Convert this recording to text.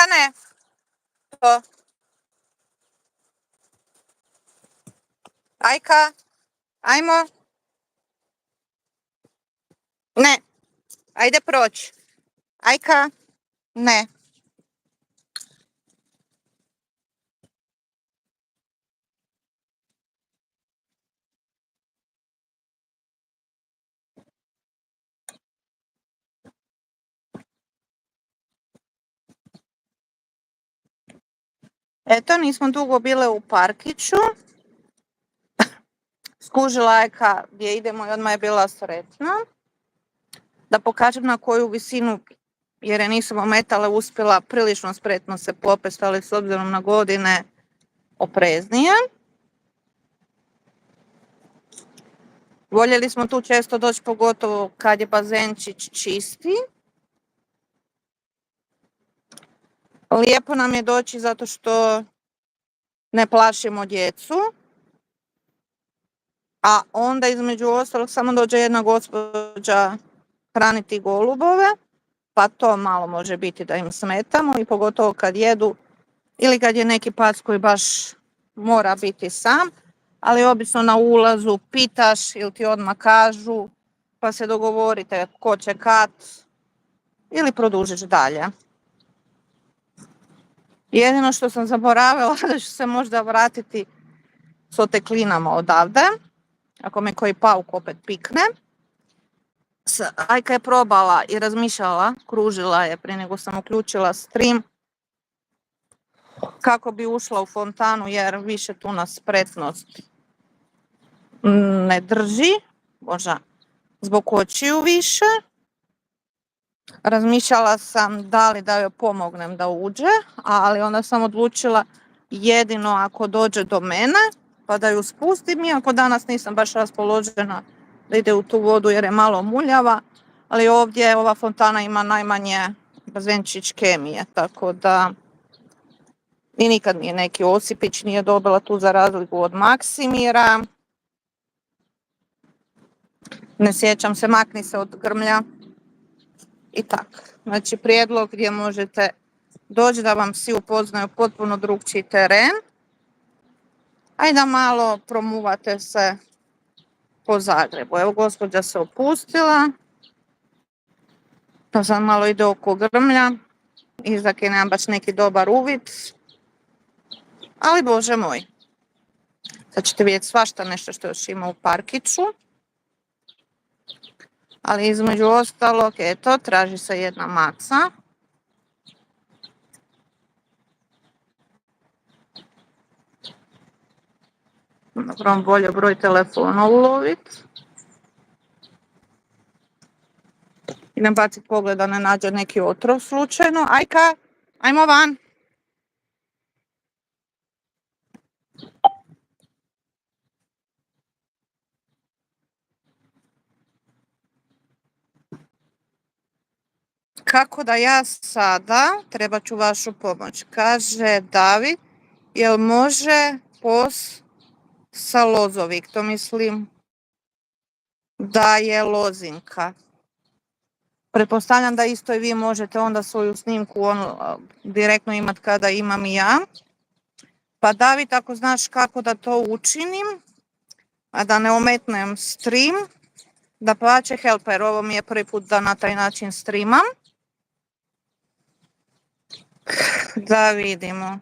Ajka, ne. To. Ajka, ajmo. Ne. Ajde proći. Ajka, ne. Eto, nismo dugo bile u parkiću. Skužila Ajka gdje idemo i odmah je bila sretna. Da pokažem na koju visinu, jer je nisam ometala, uspjela prilično spretno se popest, ali s obzirom na godine opreznije. Voljeli smo tu često doći, pogotovo kad je bazenčić čisti. Lijepo nam je doći zato što ne plašimo djecu. A onda između ostalog samo dođe jedna gospođa hraniti golubove, pa to malo može biti da im smetamo i pogotovo kad jedu ili kad je neki pas koji baš mora biti sam, ali obično na ulazu pitaš ili ti odmah kažu pa se dogovorite ko će kad ili produžiš dalje. Jedino što sam zaboravila da ću se možda vratiti s oteklinama odavde, ako me koji pauk opet pikne. Ajka je probala i razmišljala, kružila je prije nego sam uključila stream, kako bi ušla u fontanu jer više tu nas spretnost ne drži, možda zbog očiju više. Razmišljala sam da li da joj pomognem da uđe, ali onda sam odlučila jedino ako dođe do mene pa da ju spustim, iako danas nisam baš raspoložena da ide u tu vodu jer je malo muljava, ali ovdje ova fontana ima najmanje bazenčić kemije, tako da i nikad mi je neki osipić nije dobila tu za razliku od Maksimira. Ne sjećam se, makni se od grmlja. I tako. Znači prijedlog gdje možete doći da vam svi upoznaju potpuno drugčiji teren. A i da malo promuvate se po Zagrebu. Evo gospođa se opustila. Pa sad malo ide oko grmlja. Izak je nemam baš neki dobar uvid. Ali bože moj. Sad ćete vidjeti svašta nešto što još ima u parkiću. Ali između ostalog, eto, traži se jedna maca. Dobro, bolje broj telefona uloviti. Idem baciti pogled da ne nađe neki otrov slučajno. Ajka, ajmo van. Kako da ja sada, trebat ću vašu pomoć. Kaže David, jel može pos sa Lozovik? To mislim da je lozinka. Pretpostavljam da isto i vi možete onda svoju snimku direktno imati kada imam i ja. Pa David, ako znaš kako da to učinim, a da ne ometnem stream, da plaće helper, ovo mi je prvi put da na taj način streamam. Da vidimo.